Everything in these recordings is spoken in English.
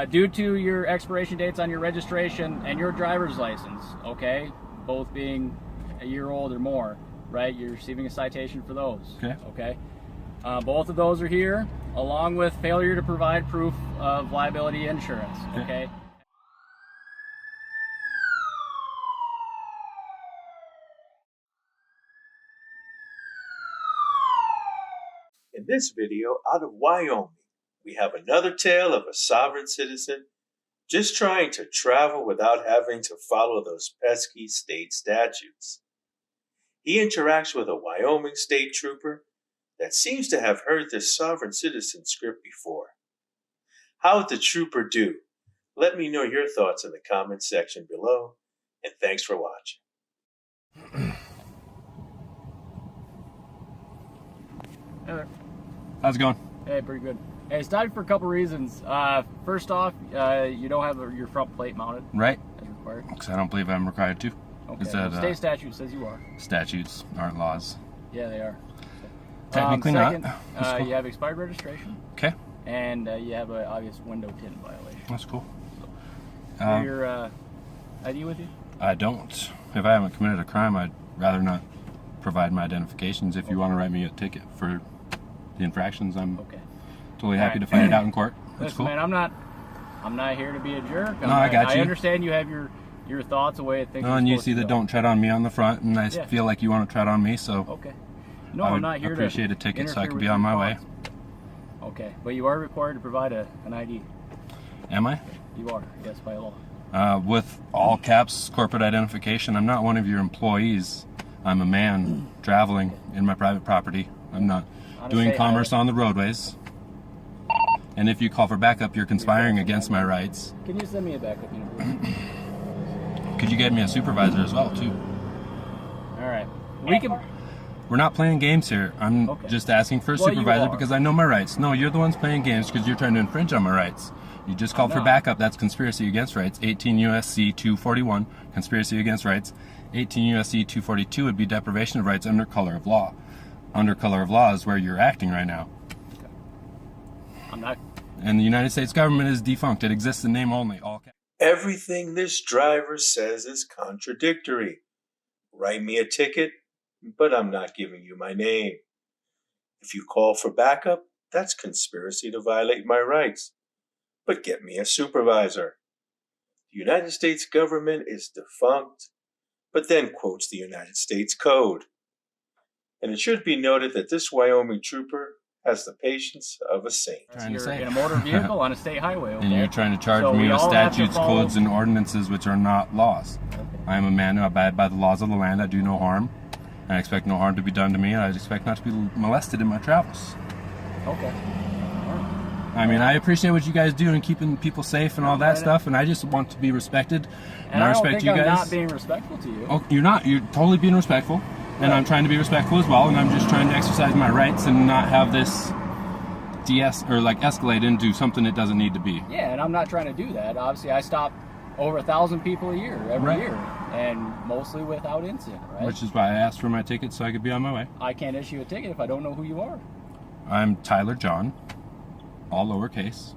Due to your expiration dates on your registration and your driver's license, okay, both being a year old or more, right, you're receiving a citation for those. Okay. Both of those are here, along with failure to provide proof of liability insurance. Okay. In this video out of Wyoming, we have another tale of a sovereign citizen just trying to travel without having to follow those pesky state statutes. He interacts with a Wyoming state trooper that seems to have heard this sovereign citizen script before. How'd the trooper do? Let me know your thoughts in the comment section below, and thanks for watching. Hey there. How's it going? Hey, pretty good. Hey, stopped for a couple reasons. First off, you don't have your front plate mounted. Right. As required. Because I don't believe I'm required to. Okay. Is that, state statute says you are. Statutes aren't laws. Yeah, they are. Technically second, not. Cool. You have expired registration. Okay. And you have an obvious window tint violation. That's cool. Your ID with you? I don't. If I haven't committed a crime, I'd rather not provide my identifications. If you want to write me a ticket for the infractions, I'm totally happy to fight it out in court. That's Listen, cool. man, I'm not here to be a jerk. I got you. I understand you have your thoughts away at things. And you see the don't tread on me on the front, and I feel like you want to tread on me, so okay. No, I'm not here to appreciate a ticket so I can be on my way. Okay, but you are required to provide an ID. Am I? You are, yes, by law. With all caps corporate identification, I'm not one of your employees. I'm a man traveling in my private property. I'm not doing commerce on the roadways. And if you call for backup, you're conspiring against my rights. Can you send me a backup unit? Could you get me a supervisor as well, too? All right. We can. We're not playing games here. I'm just asking for a supervisor because I know my rights. No, you're the ones playing games because you're trying to infringe on my rights. You just called for backup. That's conspiracy against rights. 18 U.S.C. 241, conspiracy against rights. 18 U.S.C. 242 would be deprivation of rights under color of law. Under color of law is where you're acting right now. I'm not. And the United States government is defunct. It exists in name only. All caps. Everything this driver says is contradictory. Write me a ticket, but I'm not giving you my name. If you call for backup, that's conspiracy to violate my rights. But get me a supervisor. The United States government is defunct, but then quotes the United States Code. And it should be noted that this Wyoming trooper has the patience of a saint. You're in a motor vehicle on a state highway, And you're trying to charge me with statutes, codes, and ordinances which are not laws. I am a man who abide by the laws of the land. I do no harm. I expect no harm to be done to me, and I expect not to be molested in my travels. Okay. I mean, I appreciate what you guys do in keeping people safe and all that stuff, and I just want to be respected. And I respect you guys. I'm not being respectful to you. Oh, you're not. You're totally being respectful, and I'm trying to be respectful as well, and I'm just trying to exercise my rights and not have this escalate into something it doesn't need to be. Yeah, and I'm not trying to do that. Obviously, I stop over 1,000 people a year, every year, and mostly without incident, right? Which is why I asked for my ticket so I could be on my way. I can't issue a ticket if I don't know who you are. I'm Tyler John, all lowercase.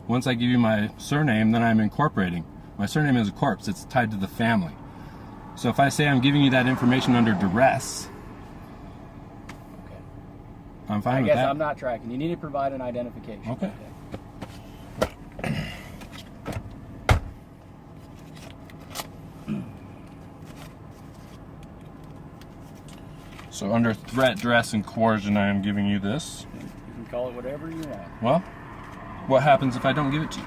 Once I give you my surname, then I'm incorporating. My surname is a corpse. It's tied to the family. So if I say I'm giving you that information under duress, I'm fine with that. I guess I'm not tracking. You need to provide an identification. Okay. So under threat, duress, and coercion, I am giving you this. You can call it whatever you want. Well, what happens if I don't give it to you?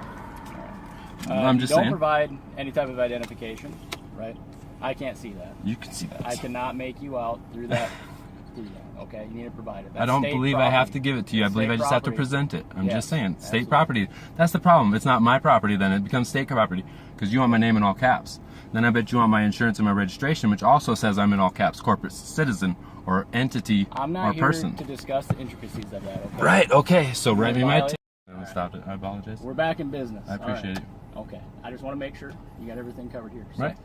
I'm just saying. Don't provide any type of identification, right? I can't see that. You can see that. I cannot make you out through that. Okay, you need to provide it. That's I don't believe I have to give it to you. I believe I just have to present it. I'm just saying, state property. That's the problem. It's not my property then. It becomes state property because you want my name in all caps. Then I bet you want my insurance and my registration, which also says I'm in all caps, corporate citizen or entity or person. I'm not here to discuss the intricacies of that. Okay? Right, okay. So write me my ticket. I stopped it. I apologize. We're back in business. I appreciate it. Okay. I just want to make sure you got everything covered here. So, right.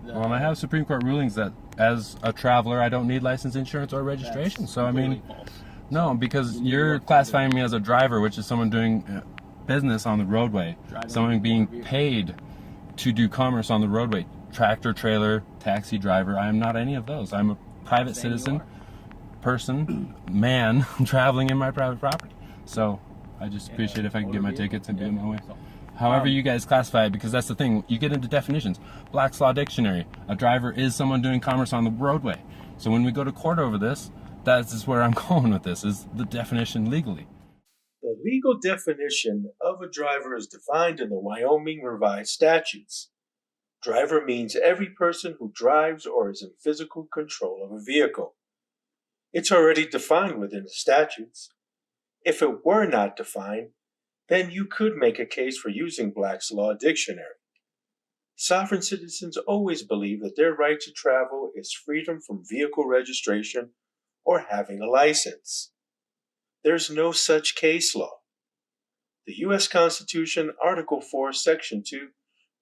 Well, I have Supreme Court rulings that as a traveler, I don't need license, insurance, or registration. So, I mean, false. no, because you're classifying me as a driver, which is someone doing business on the roadway. Someone being paid to do commerce on the roadway. Tractor, trailer, taxi driver. I am not any of those. I'm a private citizen, person, man, traveling in my private property. So I just appreciate if I can get my tickets and do it my way. However you guys classify it, because that's the thing, you get into definitions. Black's Law Dictionary, a driver is someone doing commerce on the roadway. So when we go to court over this, that's where I'm going with this, is the definition legally. The legal definition of a driver is defined in the Wyoming Revised Statutes. Driver means every person who drives or is in physical control of a vehicle. It's already defined within the statutes. If it were not defined, then you could make a case for using Black's Law Dictionary. Sovereign citizens always believe that their right to travel is freedom from vehicle registration or having a license. There's no such case law. The U.S. Constitution, Article 4, Section 2,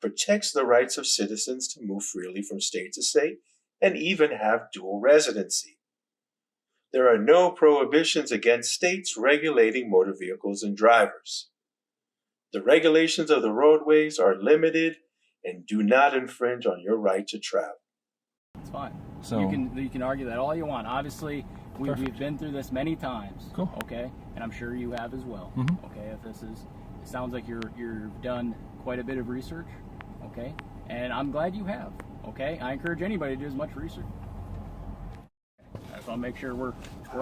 protects the rights of citizens to move freely from state to state and even have dual residency. There are no prohibitions against states regulating motor vehicles and drivers. The regulations of the roadways are limited and do not infringe on your right to travel. It's fine. So you can argue that all you want. Obviously, we've been through this many times. Cool. Okay, and I'm sure you have as well. Okay, if it sounds like you've done quite a bit of research. Okay, and I'm glad you have. Okay, I encourage anybody to do as much research. I just want to make sure we're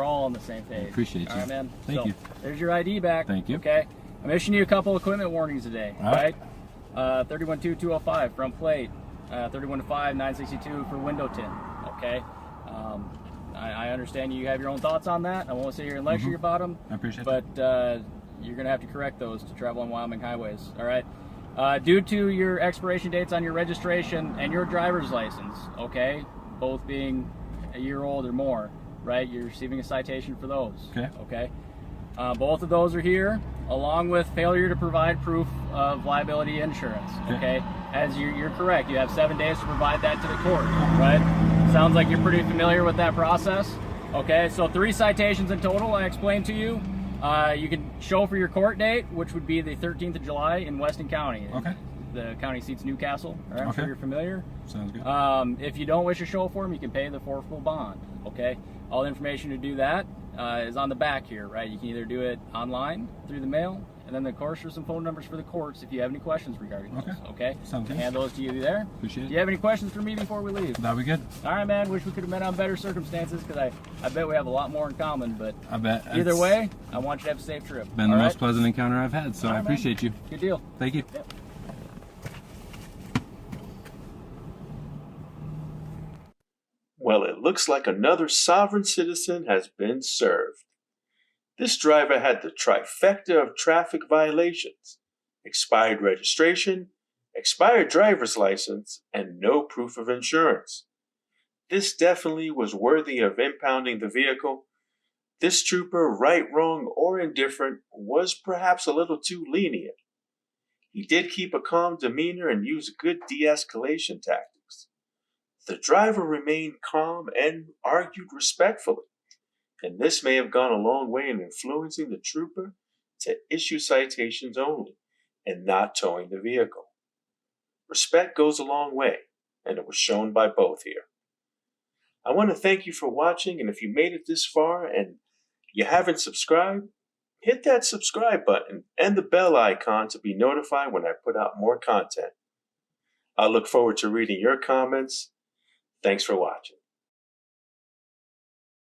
all on the same page. I appreciate you. All right, man. Thank you. There's your ID back. Thank you. Okay, I'm issuing you a couple equipment warnings today. All right. 31.2.205 front plate. 31.5.962 for window tint. Okay. I understand you have your own thoughts on that. I won't sit here and lecture you about them. I appreciate that. But you're going to have to correct those to travel on Wyoming highways. All right. Due to your expiration dates on your registration and your driver's license, okay, both being a year old or more, right, you're receiving a citation for those. Okay. Okay. Both of those are here, along with failure to provide proof of liability insurance. Okay. As you're correct, you have 7 days to provide that to the court, right? Sounds like you're pretty familiar with that process. Okay, so 3 citations in total I explained to you. You can show for your court date, which would be the 13th of July in Weston County. Okay. The county seats Newcastle. All right, I'm sure you're familiar. Sounds good. If you don't wish to show for them, you can pay the forfeitable bond. Okay. All the information to do that is on the back here, right? You can either do it online through the mail, and then of course there's some phone numbers for the courts if you have any questions regarding those. Okay. Sounds good. Hand those to you there. Appreciate it. Do you have any questions for me before we leave? That'd be good. All right, man. Wish we could have met on better circumstances, because I bet we have a lot more in common. But I bet. Either way, I want you to have a safe trip. Been the most pleasant encounter I've had, so I appreciate you. Good deal. Thank you. Yep. Well, it looks like another sovereign citizen has been served. This driver had the trifecta of traffic violations: expired registration, expired driver's license, and no proof of insurance. This definitely was worthy of impounding the vehicle. This trooper, right, wrong, or indifferent, was perhaps a little too lenient. He did keep a calm demeanor and use good de-escalation tactics. The driver remained calm and argued respectfully, and this may have gone a long way in influencing the trooper to issue citations only and not towing the vehicle. Respect goes a long way, and it was shown by both here. I want to thank you for watching, and if you made it this far and you haven't subscribed, hit that subscribe button and the bell icon to be notified when I put out more content. I look forward to reading your comments. Thanks for watching.